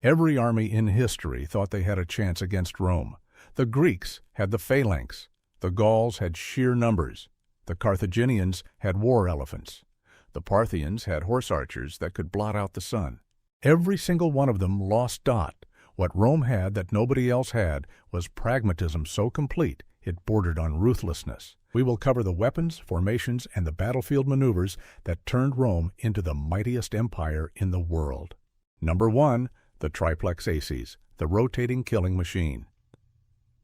Every army in history thought they had a chance against Rome. The Greeks had the phalanx. The Gauls had sheer numbers. The Carthaginians had war elephants. The Parthians had horse archers that could blot out the sun. Every single one of them lost dot. What Rome had that nobody else had was pragmatism so complete it bordered on ruthlessness. We will cover the weapons, formations, and the battlefield maneuvers that turned Rome into the mightiest empire in the world. Number 1. The Triplex Acies, the rotating killing machine.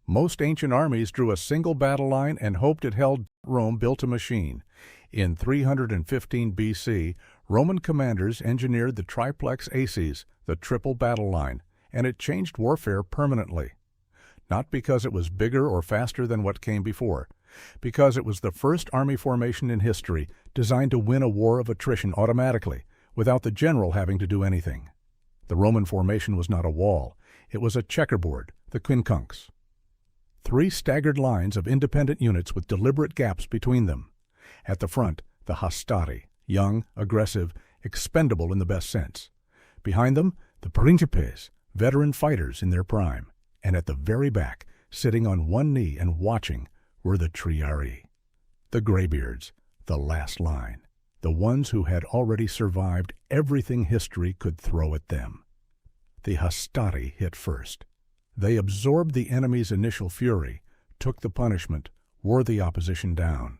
Most ancient armies drew a single battle line and hoped it held. Rome built a machine. In 315 BC, Roman commanders engineered the Triplex Acies, the triple battle line, and it changed warfare permanently. Not because it was bigger or faster than what came before, because it was the first army formation in history designed to win a war of attrition automatically, without the general having to do anything. The Roman formation was not a wall, it was a checkerboard, the quincunx. 3 staggered lines of independent units with deliberate gaps between them. At the front, the hastati, young, aggressive, expendable in the best sense. Behind them, the principes, veteran fighters in their prime. And at the very back, sitting on one knee and watching, were the triarii, the graybeards, the last line, the ones who had already survived everything history could throw at them. The hastati hit first. They absorbed the enemy's initial fury, took the punishment, wore the opposition down.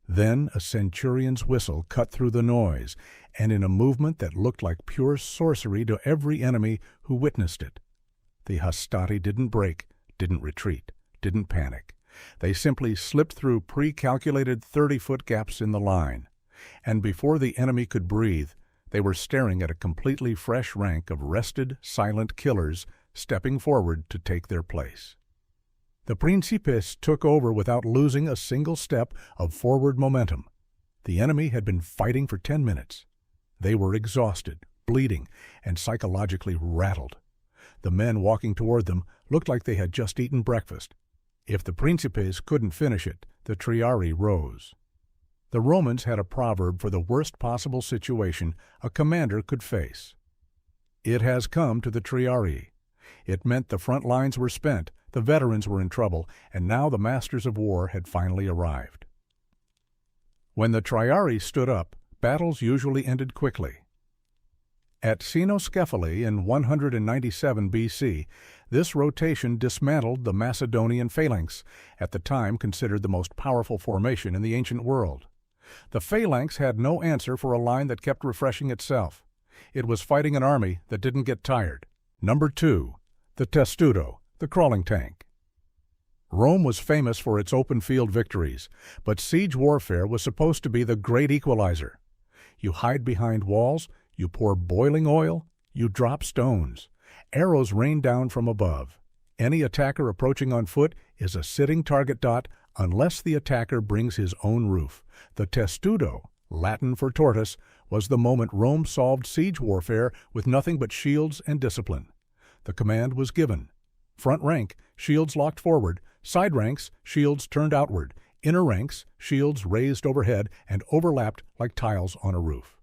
Then a centurion's whistle cut through the noise, and in a movement that looked like pure sorcery to every enemy who witnessed it. The hastati didn't break, didn't retreat, didn't panic. They simply slipped through pre-calculated 30-foot gaps in the line, and before the enemy could breathe, they were staring at a completely fresh rank of rested, silent killers stepping forward to take their place. The principes took over without losing a single step of forward momentum. The enemy had been fighting for 10 minutes. They were exhausted, bleeding, and psychologically rattled. The men walking toward them looked like they had just eaten breakfast. If the principes couldn't finish it, the triarii rose. The Romans had a proverb for the worst possible situation a commander could face. It has come to the triarii. It meant the front lines were spent, the veterans were in trouble, and now the masters of war had finally arrived. When the triarii stood up, battles usually ended quickly. At Cynoscephali in 197 BC, this rotation dismantled the Macedonian phalanx, at the time considered the most powerful formation in the ancient world. The phalanx had no answer for a line that kept refreshing itself. It was fighting an army that didn't get tired. Number 2. The Testudo, the crawling tank. Rome was famous for its open field victories, but siege warfare was supposed to be the great equalizer. You hide behind walls, you pour boiling oil, you drop stones. Arrows rain down from above. Any attacker approaching on foot is a sitting target dot unless the attacker brings his own roof. The Testudo, Latin for tortoise, was the moment Rome solved siege warfare with nothing but shields and discipline. The command was given. Front rank, shields locked forward. Side ranks, shields turned outward. Inner ranks, shields raised overhead and overlapped like tiles on a roof.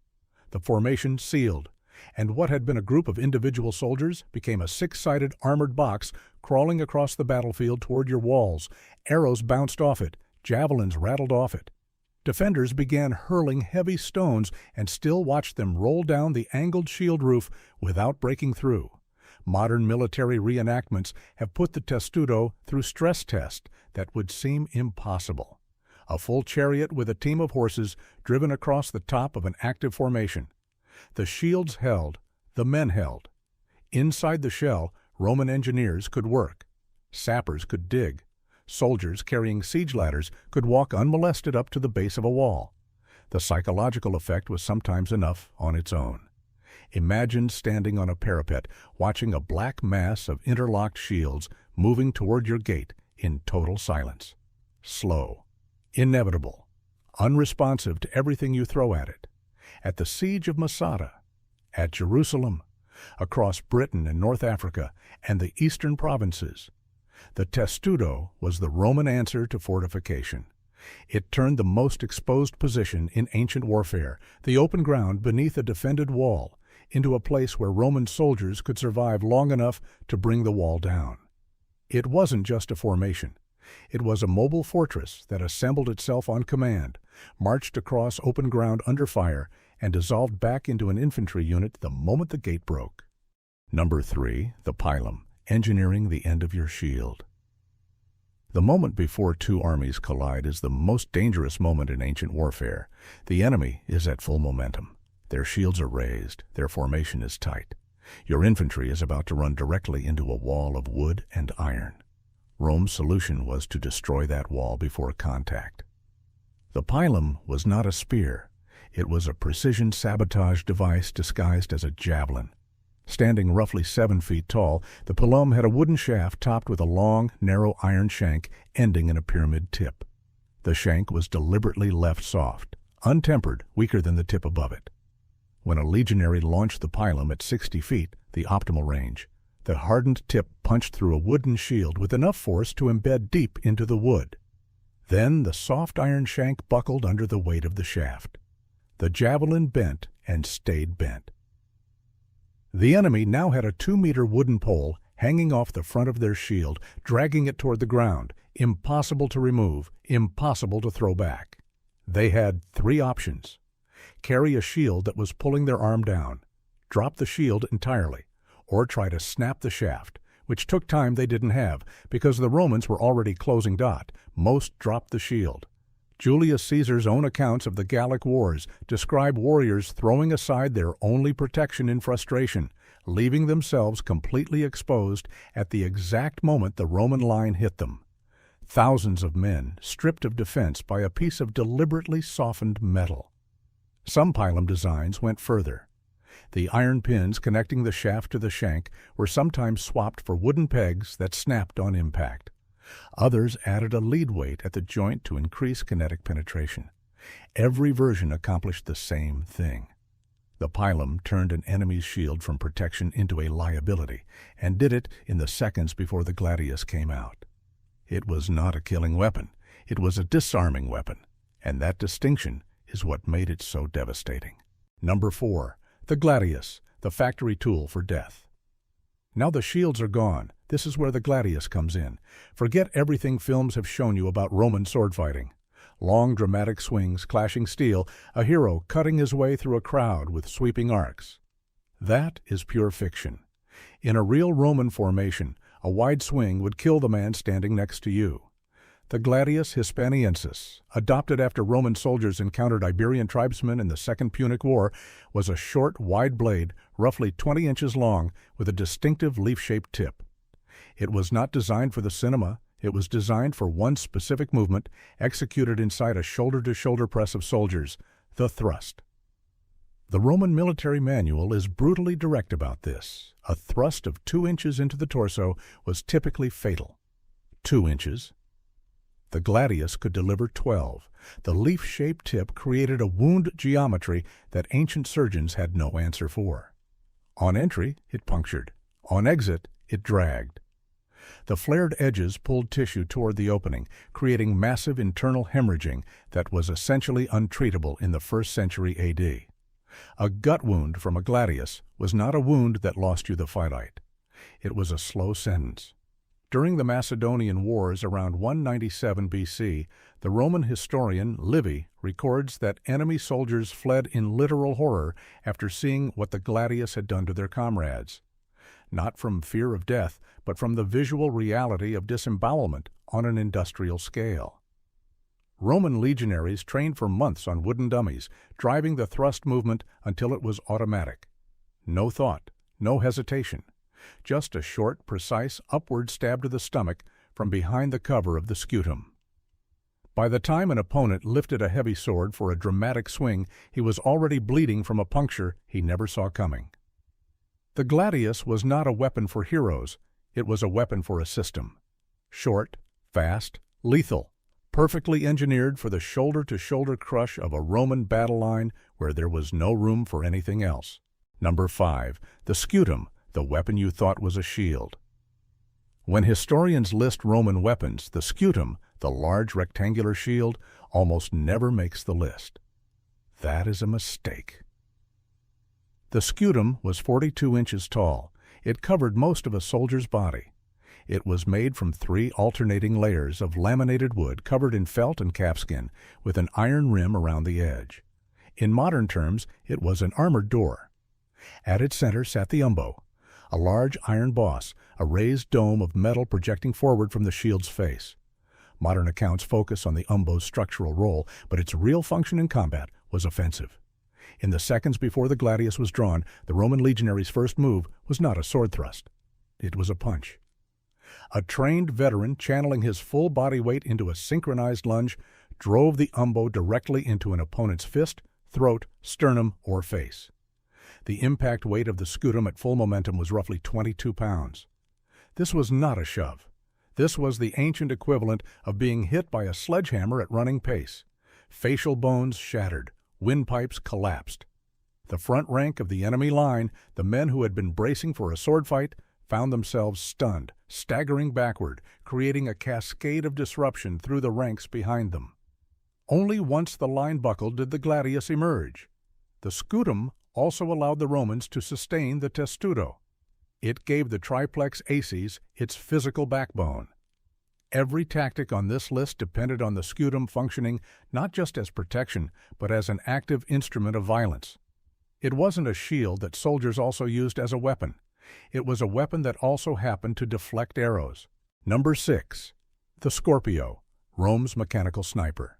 The formation sealed, and what had been a group of individual soldiers became a 6-sided armored box crawling across the battlefield toward your walls. Arrows bounced off it, javelins rattled off it. Defenders began hurling heavy stones and still watched them roll down the angled shield roof without breaking through. Modern military reenactments have put the Testudo through stress tests that would seem impossible. A full chariot with a team of horses driven across the top of an active formation. The shields held, the men held. Inside the shell, Roman engineers could work. Sappers could dig. Soldiers carrying siege ladders could walk unmolested up to the base of a wall. The psychological effect was sometimes enough on its own. Imagine standing on a parapet, watching a black mass of interlocked shields moving toward your gate in total silence. Slow, inevitable, unresponsive to everything you throw at it. At the siege of Masada, at Jerusalem, across Britain and North Africa, and the eastern provinces. The Testudo was the Roman answer to fortification. It turned the most exposed position in ancient warfare, the open ground beneath a defended wall, into a place where Roman soldiers could survive long enough to bring the wall down. It wasn't just a formation. It was a mobile fortress that assembled itself on command, marched across open ground under fire, and dissolved back into an infantry unit the moment the gate broke. Number 3, the Pilum, engineering the end of your shield. The moment before two armies collide is the most dangerous moment in ancient warfare. The enemy is at full momentum. Their shields are raised, their formation is tight. Your infantry is about to run directly into a wall of wood and iron. Rome's solution was to destroy that wall before contact. The Pilum was not a spear. It was a precision sabotage device disguised as a javelin. Standing roughly 7 feet tall, the Pilum had a wooden shaft topped with a long, narrow iron shank ending in a pyramid tip. The shank was deliberately left soft, untempered, weaker than the tip above it. When a legionary launched the Pilum at 60 feet, the optimal range, the hardened tip punched through a wooden shield with enough force to embed deep into the wood. Then the soft iron shank buckled under the weight of the shaft. The javelin bent and stayed bent. The enemy now had a 2-meter wooden pole hanging off the front of their shield, dragging it toward the ground, impossible to remove, impossible to throw back. They had 3 options. Carry a shield that was pulling their arm down, drop the shield entirely, or try to snap the shaft, which took time they didn't have, because the Romans were already closing dot. Most dropped the shield. Julius Caesar's own accounts of the Gallic Wars describe warriors throwing aside their only protection in frustration, leaving themselves completely exposed at the exact moment the Roman line hit them. Thousands of men stripped of defense by a piece of deliberately softened metal. Some Pilum designs went further. The iron pins connecting the shaft to the shank were sometimes swapped for wooden pegs that snapped on impact. Others added a lead weight at the joint to increase kinetic penetration. Every version accomplished the same thing. The Pilum turned an enemy's shield from protection into a liability, and did it in the seconds before the Gladius came out. It was not a killing weapon. It was a disarming weapon, and that distinction is what made it so devastating. Number 4. The Gladius, the factory tool for death. Now the shields are gone. This is where the Gladius comes in. Forget everything films have shown you about Roman sword fighting. Long dramatic swings, clashing steel, a hero cutting his way through a crowd with sweeping arcs. That is pure fiction. In a real Roman formation, a wide swing would kill the man standing next to you. The Gladius Hispaniensis, adopted after Roman soldiers encountered Iberian tribesmen in the Second Punic War, was a short, wide blade, roughly 20 inches long, with a distinctive leaf-shaped tip. It was not designed for the cinema. It was designed for one specific movement, executed inside a shoulder-to-shoulder press of soldiers, the thrust. The Roman military manual is brutally direct about this. A thrust of 2 inches into the torso was typically fatal. 2 inches. The Gladius could deliver 12. The leaf-shaped tip created a wound geometry that ancient surgeons had no answer for. On entry, it punctured. On exit, it dragged. The flared edges pulled tissue toward the opening, creating massive internal hemorrhaging that was essentially untreatable in the 1st century A.D. A gut wound from a Gladius was not a wound that lost you the fight. It was a slow sentence. During the Macedonian Wars around 197 BC, the Roman historian Livy records that enemy soldiers fled in literal horror after seeing what the Gladius had done to their comrades. Not from fear of death, but from the visual reality of disembowelment on an industrial scale. Roman legionaries trained for months on wooden dummies, driving the thrust movement until it was automatic. No thought, no hesitation. Just a short, precise upward stab to the stomach from behind the cover of the scutum. By the time an opponent lifted a heavy sword for a dramatic swing, he was already bleeding from a puncture he never saw coming. The Gladius was not a weapon for heroes, it was a weapon for a system. Short, fast, lethal, perfectly engineered for the shoulder-to-shoulder crush of a Roman battle line where there was no room for anything else. Number 5. The Scutum, the weapon you thought was a shield. When historians list Roman weapons, the Scutum, the large rectangular shield, almost never makes the list. That is a mistake. The scutum was 42 inches tall. It covered most of a soldier's body. It was made from 3 alternating layers of laminated wood covered in felt and calfskin, with an iron rim around the edge. In modern terms, it was an armored door. At its center sat the umbo, a large iron boss, a raised dome of metal projecting forward from the shield's face. Modern accounts focus on the umbo's structural role, but its real function in combat was offensive. In the seconds before the gladius was drawn, the Roman legionary's first move was not a sword thrust. It was a punch. A trained veteran, channeling his full body weight into a synchronized lunge, drove the umbo directly into an opponent's fist, throat, sternum, or face. The impact weight of the scutum at full momentum was roughly 22 pounds. This was not a shove. This was the ancient equivalent of being hit by a sledgehammer at running pace. Facial bones shattered. Windpipes collapsed. The front rank of the enemy line, the men who had been bracing for a sword fight, found themselves stunned, staggering backward, creating a cascade of disruption through the ranks behind them. Only once the line buckled did the gladius emerge. The scutum also allowed the Romans to sustain the testudo. It gave the Triplex Acies its physical backbone. Every tactic on this list depended on the scutum functioning not just as protection, but as an active instrument of violence. It wasn't a shield that soldiers also used as a weapon. It was a weapon that also happened to deflect arrows. Number 6. The Scorpio, Rome's mechanical sniper.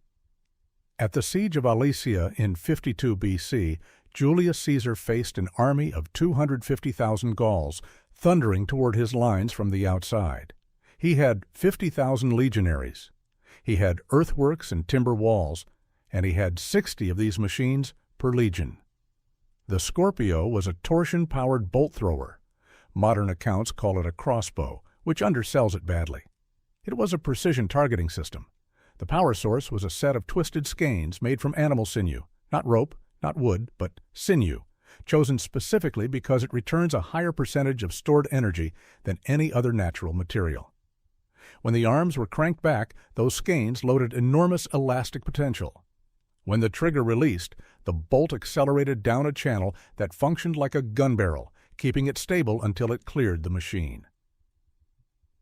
At the siege of Alesia in 52 BC, Julius Caesar faced an army of 250,000 Gauls thundering toward his lines from the outside. He had 50,000 legionaries. He had earthworks and timber walls, and he had 60 of these machines per legion. The Scorpio was a torsion-powered bolt thrower. Modern accounts call it a crossbow, which undersells it badly. It was a precision targeting system. The power source was a set of twisted skeins made from animal sinew, not rope, not wood, but sinew, chosen specifically because it returns a higher percentage of stored energy than any other natural material. When the arms were cranked back, those skeins loaded enormous elastic potential. When the trigger released, the bolt accelerated down a channel that functioned like a gun barrel, keeping it stable until it cleared the machine.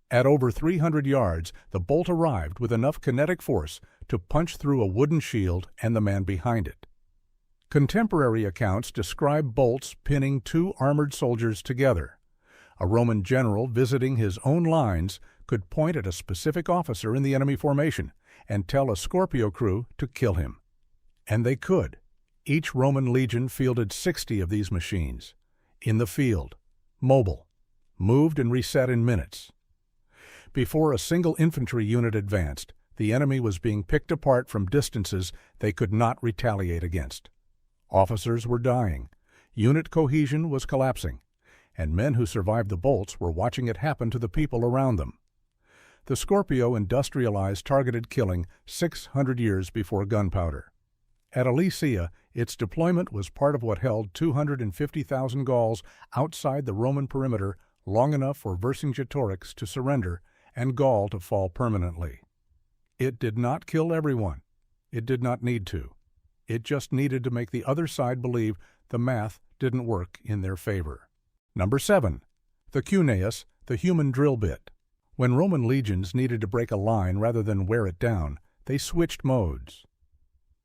At over 300 yards, the bolt arrived with enough kinetic force to punch through a wooden shield and the man behind it. Contemporary accounts describe bolts pinning 2 armored soldiers together. A Roman general visiting his own lines could point at a specific officer in the enemy formation and tell a Scorpio crew to kill him. And they could. Each Roman legion fielded 60 of these machines. In the field, mobile, moved and reset in minutes. Before a single infantry unit advanced, the enemy was being picked apart from distances they could not retaliate against. Officers were dying, unit cohesion was collapsing, and men who survived the bolts were watching it happen to the people around them. The Scorpio industrialized targeted killing 600 years before gunpowder. At Alesia, its deployment was part of what held 250,000 Gauls outside the Roman perimeter long enough for Vercingetorix to surrender and Gaul to fall permanently. It did not kill everyone. It did not need to. It just needed to make the other side believe the math didn't work in their favor. Number 7. The Cuneus, the human drill bit. When Roman legions needed to break a line rather than wear it down, they switched modes.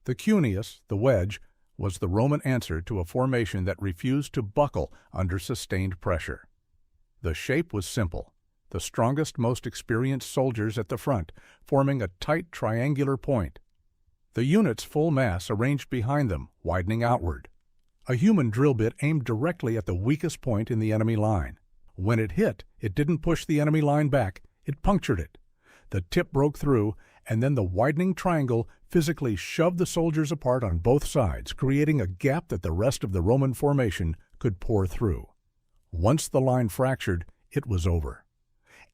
The Cuneus, the wedge, was the Roman answer to a formation that refused to buckle under sustained pressure. The shape was simple. The strongest, most experienced soldiers at the front, forming a tight triangular point. The unit's full mass arranged behind them, widening outward. A human drill bit aimed directly at the weakest point in the enemy line. When it hit, it didn't push the enemy line back, it punctured it. The tip broke through, and then the widening triangle physically shoved the soldiers apart on both sides, creating a gap that the rest of the Roman formation could pour through. Once the line fractured, it was over.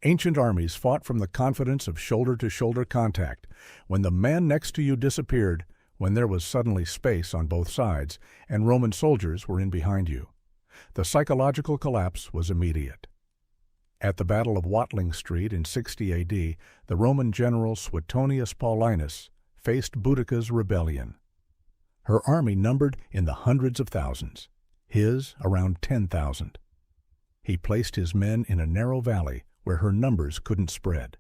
Ancient armies fought from the confidence of shoulder-to-shoulder contact. When the man next to you disappeared, when there was suddenly space on both sides, and Roman soldiers were in behind you. The psychological collapse was immediate. At the Battle of Watling Street in 60 AD, the Roman general Suetonius Paulinus faced Boudicca's rebellion. Her army numbered in the hundreds of thousands. his around 10,000. He placed his men in a narrow valley where her numbers couldn't spread,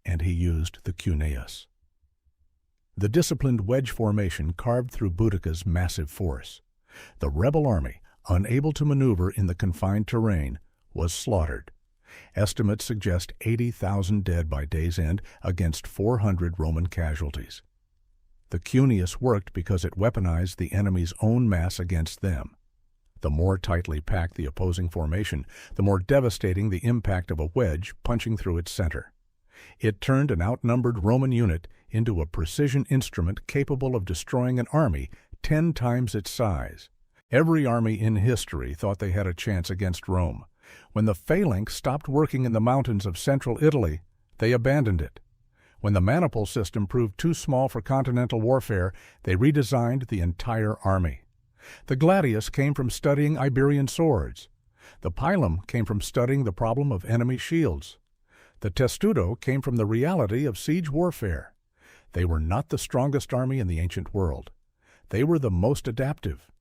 and he used the Cuneus. The disciplined wedge formation carved through Boudicca's massive force. The rebel army, unable to maneuver in the confined terrain, was slaughtered. Estimates suggest 80,000 dead by day's end against 400 Roman casualties. The Cuneus worked because it weaponized the enemy's own mass against them. The more tightly packed the opposing formation, the more devastating the impact of a wedge punching through its center. It turned an outnumbered Roman unit into a precision instrument capable of destroying an army 10 times its size. Every army in history thought they had a chance against Rome. When the phalanx stopped working in the mountains of central Italy, they abandoned it. When the maniple system proved too small for continental warfare, they redesigned the entire army. The Gladius came from studying Iberian swords. The Pilum came from studying the problem of enemy shields. The Testudo came from the reality of siege warfare. They were not the strongest army in the ancient world. They were the most adaptive,